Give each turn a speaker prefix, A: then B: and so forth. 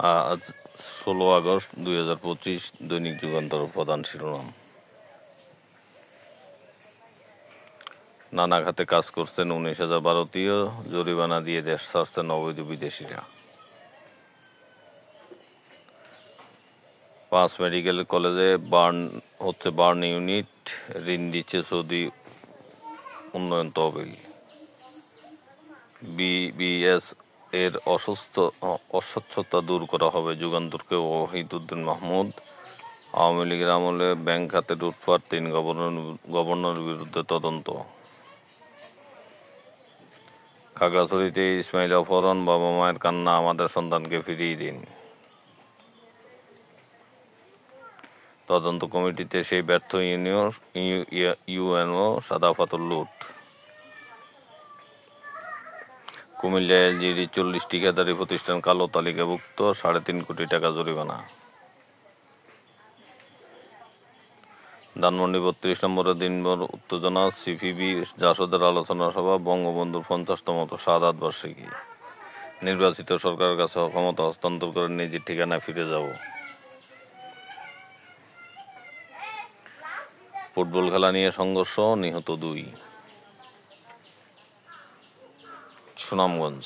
A: আজ 16 আগস্ট 2025। দৈনিক যুগান্তর প্রধান শিরোনাম। নানা খাতে কাজ করছেন 19,000 ভারতীয়, জরিমানা দিয়ে দেশ ছাড়ছেন অবৈধ বিদেশিরা। 5 মেডিকেল কলেজে বার্ন ইউনিট, ঋণ দিচ্ছে সৌদি উন্নয়ন তহবিল। বিবিএস এর অস্বচ্ছতা দূর করা হবে, যুগান্তরকে ওয়াহিদুদ্দিন মাহমুদ। আওয়ামী লীগের আমলে ব্যাংক খাতে লুটপাট, 3 গভর্নরের বিরুদ্ধে তদন্ত। খাগড়াছড়িতে ইসমাইল অপহরণ, বাবা মায়ের কান্না, আমাদের সন্তানকে ফিরিয়ে দিন। তদন্ত কমিটিতে সেই ব্যর্থ ইউএনও, সাদা পাথর লুট। কুমিল্লা এলজিডি 40 ঠিকাদারি প্রতিষ্ঠান কালো তালিকাভুক্ত, 3.5 কোটি টাকা জরিমানা। ধানমন্ডি 32 নম্বরে দিনভর উত্তেজনা, সিপিবি জাসদের আলোচনা সভা, বঙ্গবন্ধুর 50তম শাহাদাত বার্ষিকী। নির্বাচিত সরকারের কাছে ক্ষমতা হস্তান্তর করে নিজের ঠিকানায় ফিরে যাব। ফুটবল খেলা নিয়ে সংঘর্ষ, নিহত 2। সুনামগঞ্জ।